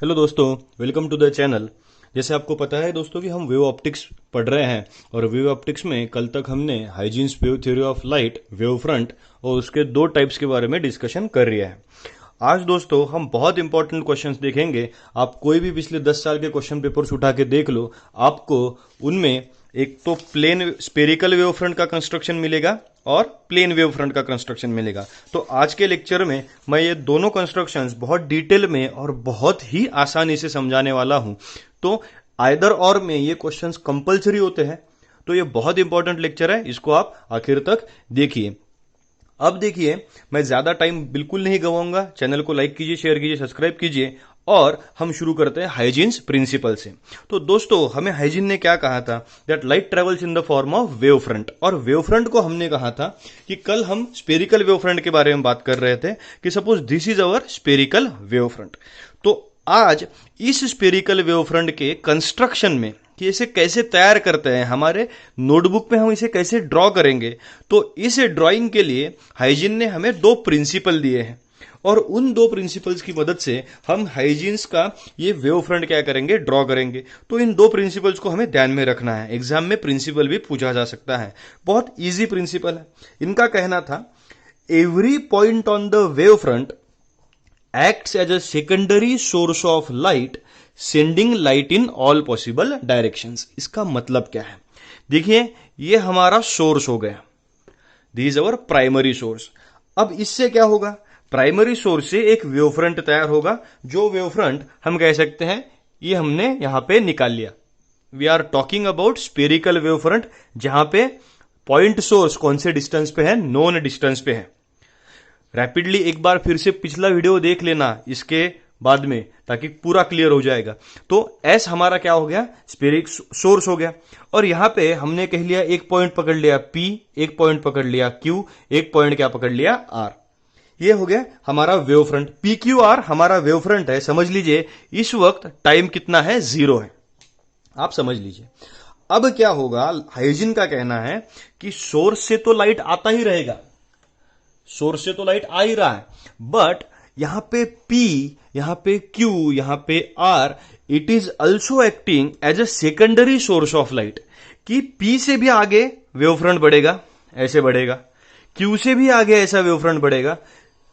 Hello दोस्तों, welcome to the channel. जैसे आपको पता है दोस्तों कि हम वेव ऑप्टिक्स पढ़ रहे हैं और वेव ऑप्टिक्स में कल तक हमने hygienes wave theory of light, wave front और उसके दो टाइप्स के बारे में डिस्कशन कर रहे हैं। आज दोस्तों हम बहुत इंपॉर्टेंट क्वेश्चंस देखेंगे। आप कोई भी पिछले 10 साल के क्वेश्चन पेपर्स उठा के देख लो, आपको उनमें एक तो प्लेन स्पेरिकल वेव फ्रंट का कंस्ट्रक्शन मिलेगा और प्लेन वेव फ्रंट का कंस्ट्रक्शन मिलेगा। तो आज के लेक्चर में मैं ये दोनों कंस्ट्रक्शंस बहुत डिटेल में और बहुत ही आसानी से समझाने वाला हूं। तो आइदर और में ये क्वेश्चंस कंपलसरी होते हैं। तो ये बहुत इंपॉर्टेंट लेक्चर है, इसको आप आखिर तक देखिए। अब देखिए, मैं ज्यादा टाइम बिल्कुल नहीं गवाऊंगा। चैनल को लाइक कीजिए, शेयर कीजिए, सब्सक्राइब कीजिए और हम शुरू करते हैं हाइजीन्स प्रिंसिपल से। तो दोस्तों, हमें हाइजीन ने क्या कहा था? That light travels in the form of wave front. और वेव फ्रंट को हमने कहा था कि कल हम स्पेरिकल वेव फ्रंट के बारे में बात कर रहे थे कि suppose this is our spherical wave front. तो आज इस स्पेरिकल वेव फ्रंट के कंस्ट्रक्शन में कि इसे कैसे तैयार करते हैं, हमारे नोटबुक में हम इसे कैसे ड्रॉ करेंगे, तो इस ड्राइंग के लिए हाइजीन ने हमें दो प्रिंसिपल दिए हैं और उन दो प्रिंसिपल्स की मदद से हम हाइजीन्स का ये वेव फ्रंट क्या करेंगे, ड्रॉ करेंगे। तो इन दो प्रिंसिपल्स को हमें ध्यान में रखना है। एग्जाम में प्रिंसिपल भी पूछा जा सकता है, बहुत इजी प्रिंसिपल है। इनका कहना था every point on the wave front acts as a secondary source of light, sending light in all possible directions। इसका मतलब क्या है? देखिए, ये हमारा सोर्स हो गया, this is our primary source. अब इससे क्या होगा? प्राइमरी सोर्स से एक वेव फ्रंट तैयार होगा, जो वेव फ्रंट हम कह सकते हैं ये हमने यहां पे निकाल लिया। We are talking about spherical wave front, जहां पे पॉइंट सोर्स कौन से डिस्टेंस पे है? नोन डिस्टेंस पे है। रैपिडली एक बार फिर से पिछला वीडियो देख लेना इसके बाद में, ताकि पूरा क्लियर हो जाएगा। तो एस हमारा क्या हो गया? स्पेरिक सोर्स हो गया। और यहां पे हमने कह लिया एक पॉइंट पकड़ लिया P, एक पॉइंट पकड़ लिया Q, एक पॉइंट क्या पकड़ लिया R। ये हो गया हमारा वेव फ्रंट। PQR हमारा वेव फ्रंट है। समझ लीजिए इस वक्त टाइम कितना है? 0 है। आप समझ लीजिए। अब क्या होगा? हाइजीन का कहना है कि सोर्स से तो लाइट आता ही रहेगा, सोर्स से तो लाइट आ ही रहा है, बट यहां पे P, यहां पे Q, यहां पे R, it is also acting as a secondary source of light. कि P से भी आगे वेव फ्रंट बढ़ेगा, ऐसे बढ़ेगा। Q से भी आगे ऐसा वेव फ्रंट बढ़ेगा,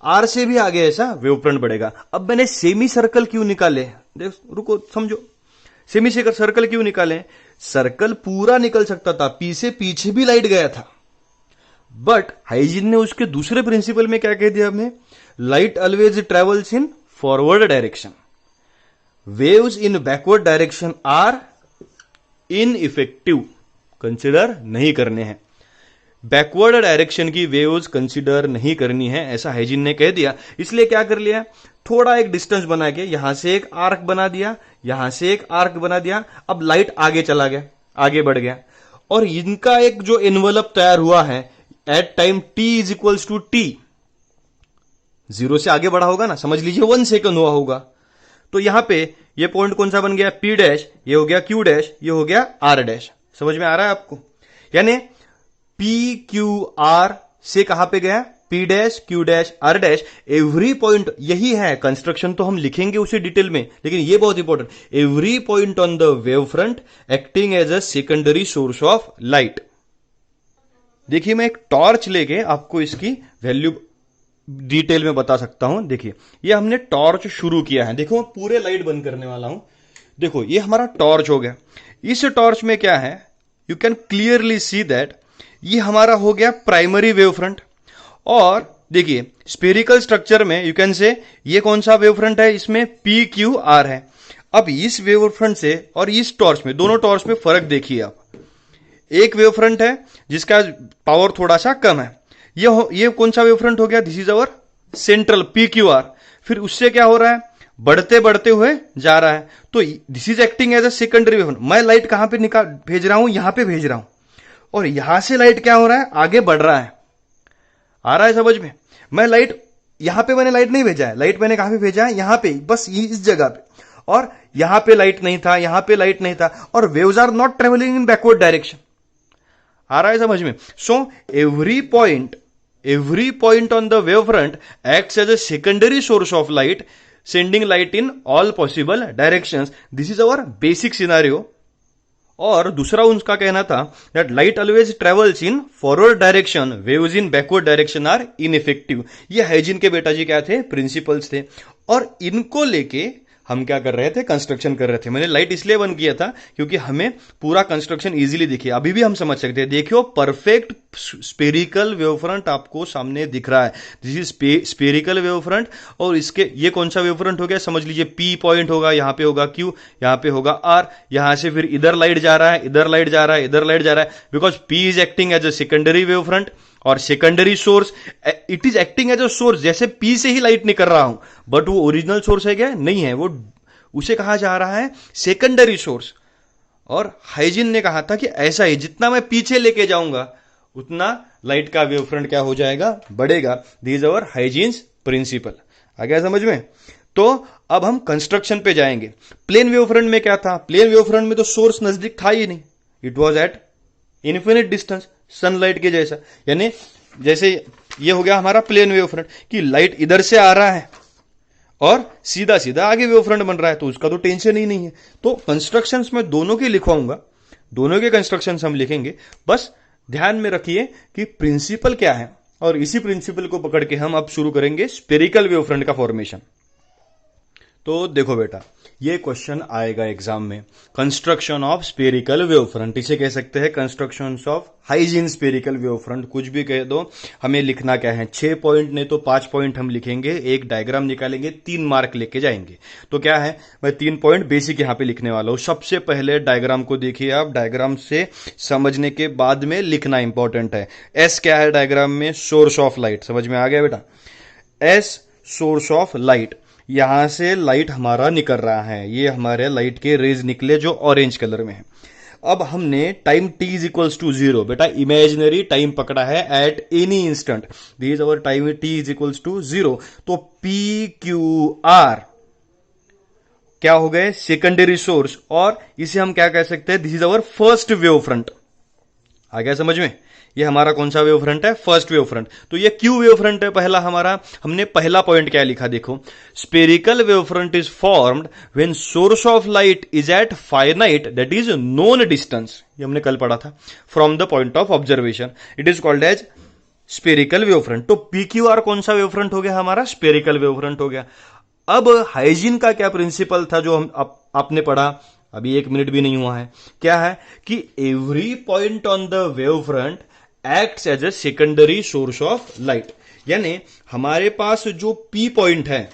R से भी आगे ऐसा वेव फ्रंट बढ़ेगा। अब मैंने सेमी सर्कल क्यों निकाले? देख, रुको समझो। सेमी सर्कल क्यों निकाले? सर्कल पूरा निकल सकता था, P से पीछे भी लाइट गया था, बट हाइजीन ने उसके दूसरे प्रिंसिपल में क्या कह दिया हमने? Light always travels in forward direction, waves in backward direction are ineffective, consider नहीं करने हैं। बैकवर्ड डायरेक्शन की वेव्स कंसिडर नहीं करनी है, ऐसा हाइजीन ने कह दिया। इसलिए क्या कर लिया? थोड़ा एक डिस्टेंस बना के यहां से एक आर्क बना दिया, यहां से एक आर्क बना दिया। अब लाइट आगे चला गया, आगे बढ़ गया, और इनका एक जो एनवलप तैयार हुआ है at time t is equals to t, 0 से आगे बढ़ा होगा ना, समझ लीजिए 1 सेकंड हुआ होगा। तो यहां पे ये पॉइंट कौन सा बन गया? P डैश, ये हो गया Q डैश, ये हो गया R डैश। समझ में आ रहा है आपको? यानी PQR से कहां पे गया? P dash, Q dash, R dash. Every point यही है। कंस्ट्रक्शन तो हम लिखेंगे उसे डिटेल में, लेकिन ये बहुत important, every point on the wave front acting as a secondary source of light. देखिए, मैं एक टॉर्च लेके आपको इसकी वैल्यू डिटेल में बता सकता हूं। देखिए, ये हमने टॉर्च शुरू किया है। देखो, मैं पूरे लाइट बंद करने वाला हूं। देखो, ये हमारा टॉर्च हो गया। इस टॉर्च में क्या है? You can clearly see that ये हमारा हो गया प्राइमरी वेव फ्रंट। और देखिए, स्पेरिकल स्ट्रक्चर में यू कैन से ये कौन सा वेव फ्रंट है? इसमें PQR है। अब इस वेव फ्रंट से और इस टॉर्च में, दोनों टॉर्च में फर्क देखिए आप। एक वेव फ्रंट है जिसका पावर थोड़ा सा कम है। ये कौन सा वेव फ्रंट हो गया? This is our central PQR। फिर उससे क्या हो रहा है? बढ़ते बढ़ते हुए जा रहा है। तो this is acting as a secondary wave front. मैं लाइट कहां पे भेज रहा हूं? यहां पे भेज रहा हूं, और यहां से लाइट क्या हो रहा है? आगे बढ़ रहा है। आ रहा है समझ में? मैं लाइट यहां पे मैंने लाइट नहीं भेजा है, लाइट मैंने कहां पे भेजा है? यहां पे, बस इस जगह पे। और यहां पे लाइट नहीं था, यहां पे लाइट नहीं था, और waves are not travelling in backward direction. आ रहा है समझ में? So every point on the wave front acts as a secondary source of light, sending light in all possible directions. This is our basic scenario. और दूसरा उनका कहना था that light always travels in forward direction, waves in backward direction are ineffective. ये hygiene के बेटा जी क्या थे, प्रिंसिपल्स थे, और इनको लेके हम क्या कर रहे थे, कंस्ट्रक्शन कर रहे थे. मैंने लाइट इसलिए बंद किया था क्योंकि हमें पूरा कंस्ट्रक्शन इजीली दिखे. अभी भी हम समझ सकते हैं. देखियो परफेक्ट स्पेरिकल वेवफ्रंट आपको सामने दिख रहा है. This is spherical wavefront. और इसके ये कौन सा वेवफ्रंट हो गया, समझ लीजिए पी पॉइंट होगा, यहां पे होगा क्यू, यहां पे होगा आर. यहां से फिर इधर लाइट जा रहा है, इधर लाइट जा रहा है, इधर लाइट जा रहा है, because P is acting as a secondary wavefront और secondary source. It is acting as a source. जैसे पी से ही लाइट निकल रहा हूं, बट वो ओरिजिनल सोर्स है क्या, नहीं है, वो उसे कहा जा रहा है सेकेंडरी सोर्स. और हाइजीन ने कहा था कि ऐसा ही जितना मैं पीछे लेके जाऊंगा उतना लाइट का वेवफ्रंट क्या हो जाएगा, बढ़ेगा. This is our Huygens principle. आ गया समझ में. तो अब हम कंस्ट्रक्शन पे जाएंगे. प्लेन वेवफ्रंट में क्या था, प्लेन वेवफ्रंट में तो सोर्स नजदीक था ही नहीं. It was at infinite distance, sunlight के जैसा. यानी जैसे ये हो गया हमारा प्लेन वेवफ्रंट कि लाइट इधर से आ रहा है और सीधा सीधा आगे वेवफ्रंट बन रहा है, तो उसका तो टेंशन ही नहीं है. तो कंस्ट्रक्शंस में दोनों के लिखवाऊंगा, दोनों के कंस्ट्रक्शंस हम लिखेंगे. बस ध्यान में रखिए कि प्रिंसिपल क्या है, और इसी प्रिंसिपल को पकड़ के हम अब शुरू करेंगे स्पेरिकल वेवफ्रंट का फॉर्मेशन. तो देखो बेटा, ये क्वेश्चन आएगा एग्जाम में. कंस्ट्रक्शन ऑफ स्पेरिकल वेवफ्रंट, इसे कह सकते हैं construction of hygiene spherical wavefront, कुछ भी कह दो. हमें लिखना क्या है, 6 पॉइंट नहीं तो 5 पॉइंट हम लिखेंगे, एक डायग्राम निकालेंगे, 3 मार्क लेके जाएंगे. तो क्या है, मैं 3 पॉइंट बेसिक यहां पे लिखने वाला हूं. सबसे पहले डायग्राम को देखिए आप. डायग्राम से समझने के बाद में लिखना इंपॉर्टेंट है. एस क्या है डायग्राम में, सोर्स ऑफ लाइट. समझ में आ गया बेटा. एस सोर्स ऑफ लाइट, यहां से लाइट हमारा निकल रहा है, ये हमारे लाइट के रेज निकले जो ऑरेंज कलर में है. अब हमने time t is equals to 0, बेटा इमेजिनरी टाइम पकड़ा है at any instant. This is our time t is equals to 0. तो p q r क्या हो गए, सेकेंडरी सोर्स, और इसे हम क्या कह सकते हैं, this is our first wave front. आ गया समझ में. ये हमारा कौन सा वेव फ्रंट है, फर्स्ट वेव फ्रंट. तो ये क्यू वेव फ्रंट है पहला हमारा. हमने पहला पॉइंट क्या लिखा, देखो, spherical wave front is formed when source of light is at finite, that is known distance, ये हमने कल पढ़ा था, from the point of observation. It is called as spherical wave front. तो पी क्यू आर कौन सा wave front हो गया, हमारा स्पेरिकल वेव फ्रंट हो गया. अब हाइजीन का क्या प्रिंसिपल था जो हम आपने पढ़ा, अभी 1 मिनट भी नहीं हुआ है. क्या है कि every point on the wave front acts as a secondary source of light. यानी हमारे पास जो P पॉइंट है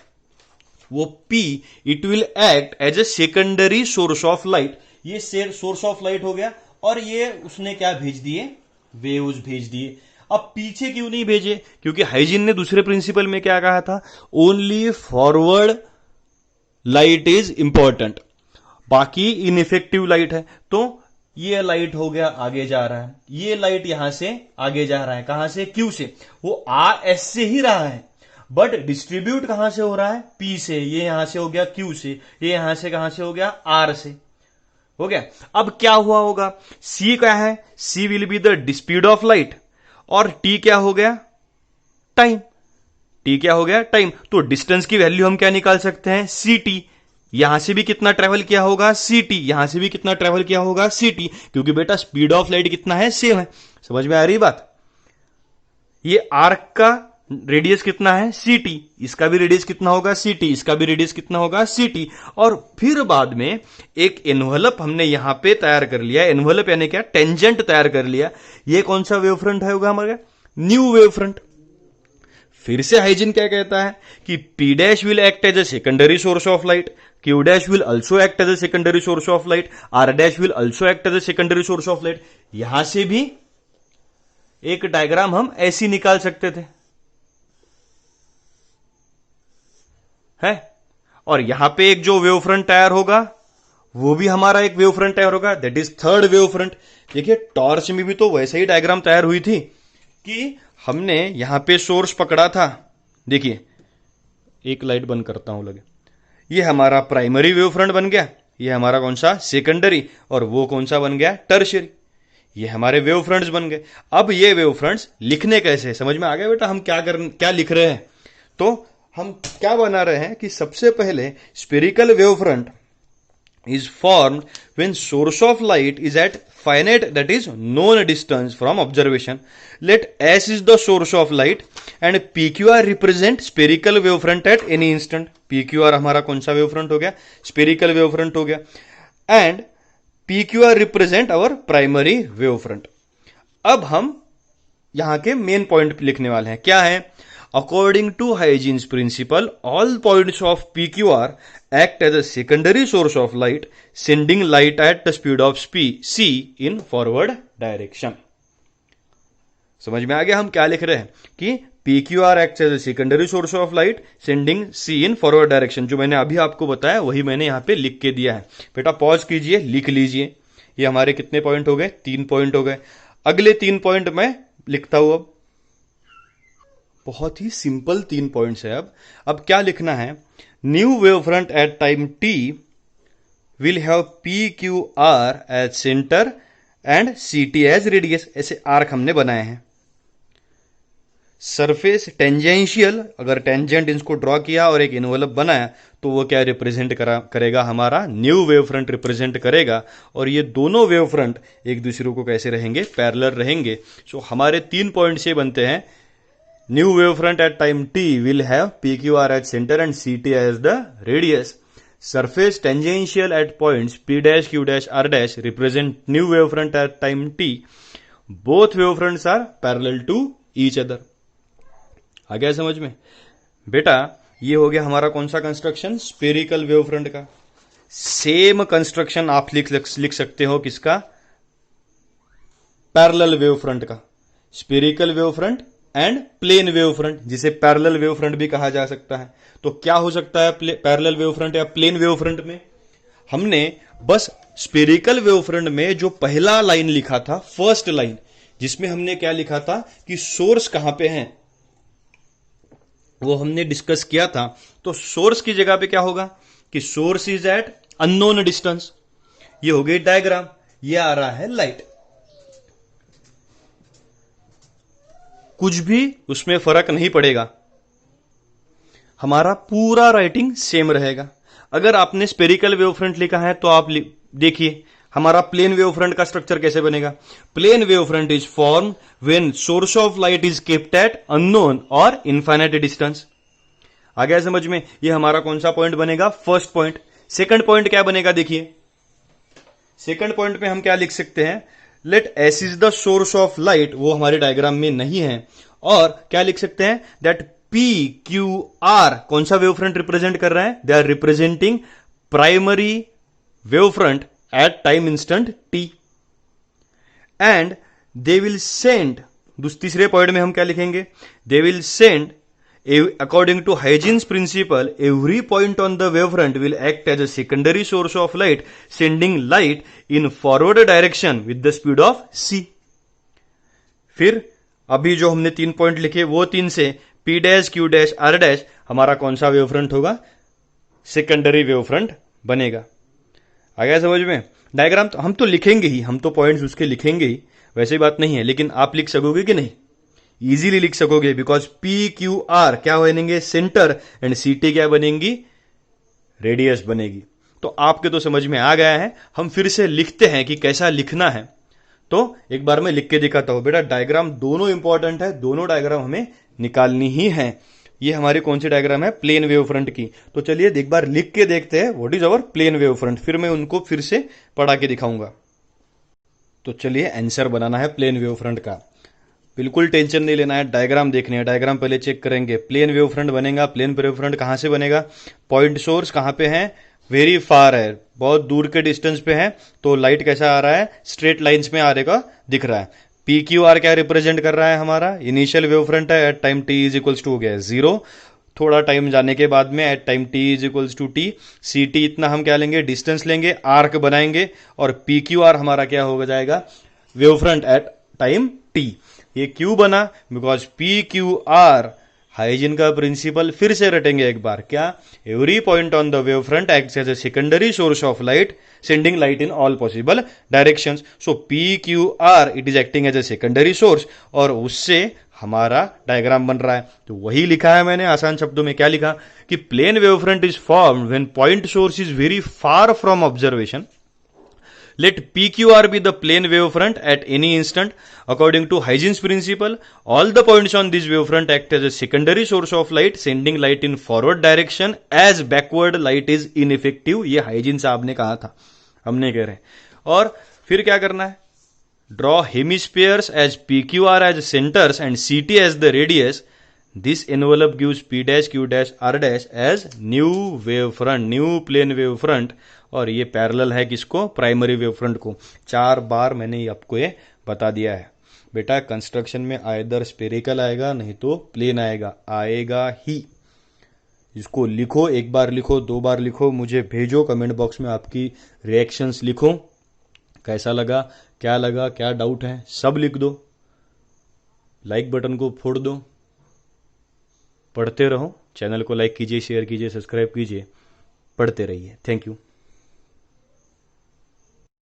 वो P, it will act as a secondary source of light. ये सोर्स ऑफ लाइट हो गया, और ये उसने क्या भेज दिए, वेव्स भेज दिए. अब पीछे क्यों नहीं भेजे, क्योंकि हाइजीन ने दूसरे प्रिंसिपल में क्या कहा था, only forward light is important, बाकी इनइफेक्टिव लाइट है. तो ये लाइट हो गया आगे जा रहा है, ये लाइट यहां से आगे जा रहा है, कहां से, क्यू से. वो आर एस से ही रहा है, बट डिस्ट्रीब्यूट कहां से हो रहा है, पी से. ये यहां से हो गया क्यू से, ये यहां से कहां से हो गया, आर से हो गया. अब क्या हुआ होगा, सी क्या है, C will be the speed of light, और टी क्या हो गया, टाइम. टी क्या हो गया, टाइम. तो डिस्टेंस की वैल्यू हम क्या निकाल सकते हैं, सी टी. यहां से भी कितना ट्रेवल किया होगा, सी टी. यहां से भी कितना ट्रेवल किया होगा, सी टी, क्योंकि बेटा स्पीड ऑफ लाइट कितना है, सेम है. समझ में आ रही बात. ये आर्क का रेडियस कितना है, सी टी, इसका भी रेडियस कितना होगा, सी टी, इसका भी रेडियस कितना होगा, सी टी. और फिर बाद में एक एनवलप हमने यहां पे तैयार कर लिया. एनवलप यानी क्या, टेंजेंट तैयार कर लिया. ये कौन सा वेव फ्रंट है होगा हमारा, न्यू वेव फ्रंट. फिर से हाइजीन क्या कहता है कि P dash will act as a secondary source of light, Q dash will also act as a secondary source of light, R dash will also act as a secondary source of light. यहां से भी एक diagram हम ऐसी निकाल सकते थे, है. और यहां पे एक जो वेव फ्रंट तैयार होगा वो भी हमारा एक वेव फ्रंट तैयार होगा, that is third wave front. देखिए टॉर्च में भी तो वैसे ही डायग्राम तैयार हुई थी कि हमने यहां पे सोर्स पकड़ा था. देखिए एक लाइट बंद करता हूं लगे. ये हमारा प्राइमरी वेव फ्रंट बन गया, ये हमारा कौन सा, सेकेंडरी, और वो कौन सा बन गया, टर्शियरी. ये हमारे वेव फ्रंट्स बन गए. अब ये वेव फ्रंट्स लिखने कैसे, समझ में आ गया बेटा हम क्या लिख रहे हैं. तो हम क्या बना रहे हैं कि सबसे पहले spherical wave front is formed when source of light is at finite, that is known distance from observation. Let S is the source of light and PQR represent spherical wavefront at any instant. PQR हमारा कौन सा wavefront हो गया? Spherical wavefront हो गया. And PQR represent our primary wavefront. अब हम यहां के मेन पॉइंट लिखने वाले हैं. क्या है? According to Huygens principle, all points of PQR act as a secondary source of light, sending light at the speed of c in forward direction. समझ में आ गया हम क्या लिख रहे हैं कि PQR acts as a secondary source of light, sending c in forward direction. जो मैंने अभी आपको बताया वही मैंने यहां पे लिख के दिया है. बेटा पॉज कीजिए, लिख लीजिए. ये हमारे कितने पॉइंट हो गए? 3 पॉइंट हो गए. अगले 3 पॉइंट मैं लिखता हूं. अब बहुत ही सिंपल 3 पॉइंट्स है. अब क्या लिखना है? New wave front at time t will have PQR as centre and CT as radius. ऐसे आर्क हमने बनाए हैं. सरफेस टेंजेंशियल, अगर टेंजेंट इसको ड्रॉ किया और एक इन्वेलप बनाया तो वो क्या रिप्रेजेंट करेगा? हमारा न्यू वेव फ्रंट रिप्रेजेंट करेगा. और ये दोनों वेव फ्रंट एक दूसरे को कैसे रहेंगे? पैरेलल रहेंगे. सो हमारे 3 पॉइंट्स ये बनते हैं. New wavefront at time t will have PQR as center and CT as the radius. Surface tangential at points P dash, Q dash, R dash represent new wavefront at time t. Both wavefronts are parallel to each other. आ गया समझ में? बेटा ये हो गया हमारा कौन सा कंस्ट्रक्शन? स्पेरिकल वेवफ्रंट का. सेम कंस्ट्रक्शन आप लिख सकते हो किसका? पैरेलल वेवफ्रंट का. Spherical wavefront and plane wave front, जिसे पैरेलल वेव फ्रंट भी कहा जा सकता है. तो क्या हो सकता है पैरेलल वेव फ्रंट या प्लेन वेव फ्रंट में? हमने बस स्पेरिकल वेव फ्रंट में जो पहला लाइन लिखा था, फर्स्ट लाइन, जिसमें हमने क्या लिखा था कि सोर्स कहां पे है, वो हमने डिस्कस किया था. तो सोर्स की जगह पे क्या होगा कि source is at unknown distance. ये हो गई डायग्राम. ये आ रहा है लाइट. कुछ भी उसमें फर्क नहीं पड़ेगा. हमारा पूरा राइटिंग सेम रहेगा. अगर आपने स्पेरिकल वेवफ्रंट लिखा है तो आप देखिए हमारा प्लेन वेवफ्रंट का स्ट्रक्चर कैसे बनेगा. Plane wavefront is form when source of light is kept at unknown और इनफाइनाइट डिस्टेंस. आ गया समझ में? ये हमारा कौन सा पॉइंट बनेगा? First point. सेकंड पॉइंट क्या बनेगा? देखिए सेकंड पॉइंट में हम क्या लिख सकते हैं? Let S is the source of light. वो हमारे डायग्राम में नहीं है. और क्या लिख सकते हैं? दैट PQR कौन सा वेव फ्रंट रिप्रेजेंट कर रहा है? They are representing primary wave front at time instant t. And they will send, तीसरे पॉइंट में हम क्या लिखेंगे? They will send according to Huygens principle, every point on the wavefront will act as a secondary source of light, sending light in forward direction with the speed of c. फिर अभी जो हमने 3 point लिखे वो 3 से P dash, Q dash, R dash हमारा कौन सा वेवफ्रंट होगा? सेकेंडरी वेवफ्रंट बनेगा. आ गया समझ में? डायग्राम तो हम तो लिखेंगे ही, हम तो पॉइंट्स उसके लिखेंगे ही, वैसे बात नहीं है. लेकिन आप लिख सकोगे कि नहीं? इजीली लिख सकोगे, बिकॉज PQR क्या बनेंगे? सेंटर. एंड CT क्या बनेंगी? रेडियस बनेगी. तो आपके तो समझ में आ गया है. हम फिर से लिखते हैं कि कैसा लिखना है. तो एक बार मैं लिख के दिखाता हूं. बेटा डायग्राम दोनों इंपॉर्टेंट है, दोनों डायग्राम हमें निकालनी ही है. ये हमारी कौन सी डायग्राम है? प्लेन वेव फ्रंट की. तो चलिए एक बार लिख के देखते हैं what is our plane wave front. फिर मैं उनको फिर से पढ़ा के दिखाऊंगा. तो चलिए आंसर बनाना है प्लेन वेव फ्रंट का. बिल्कुल टेंशन नहीं लेना है. डायग्राम देखने हैं. डायग्राम पहले चेक करेंगे. प्लेन वेव फ्रंट बनेगा. प्लेन वेव फ्रंट कहां से बनेगा? पॉइंट सोर्स कहां पे है? वेरी फार है, बहुत दूर के डिस्टेंस पे है. तो लाइट कैसा आ रहा है? स्ट्रेट लाइंस में आ रहेगा, दिख रहा है. PQR क्या रिप्रेजेंट कर रहा है? हमारा इनिशियल वेव फ्रंट है. At time t is equals to हो गया 0. थोड़ा टाइम जाने के बाद में at time t is equals to t. CT इतना हम क्या लेंगे? डिस्टेंस लेंगे, आर्क बनाएंगे. और PQR हमारा क्या हो जाएगा? Wave front at time t. ये क्यों बना? बिकॉज PQR हाइजन का प्रिंसिपल फिर से रटेंगे एक बार. क्या? Every point on the wave front acts as a secondary source of light, sending light in all possible directions. So PQR it is acting as a secondary source. और उससे हमारा डायग्राम बन रहा है। तो वही लिखा है मैंने आसान शब्दों में। क्या लिखा कि plane wave front is formed when point source is very far from observation. Let PQR be the plane wavefront at any instant. According to Huygens principle, all the points on this wavefront act as a secondary source of light, sending light in forward direction as backward light is ineffective. ये hygiene साहब ने कहा था, हमने कह रहे हैं। और फिर क्या करना है? Draw hemispheres as PQR as centers and CT as the radius. This envelope gives P dash Q dash R dash as new wavefront, new plane wavefront. और ये पैरेलल है किसको? प्राइमरी वेवफ्रंट को। 4 बार मैंने आपको ये बता दिया है। बेटा कंस्ट्रक्शन में आइदर स्पेरिकल आएगा नहीं तो प्लेन आएगा, आएगा ही। इसको लिखो, 1 बार लिखो, 2 बार लिखो, मुझे भेजो, कमेंट बॉक्स में आपकी रिएक्शंस लिखो, कैसा लगा, क्या डाउट है, सब लिख दो। लाइक बटन को फोड़ दो, पढ़ते रहो। चैनल को लाइक कीजिए, शेयर कीजिए, सब्सक्राइब कीजिए, पढ़ते रहिए। Thank you.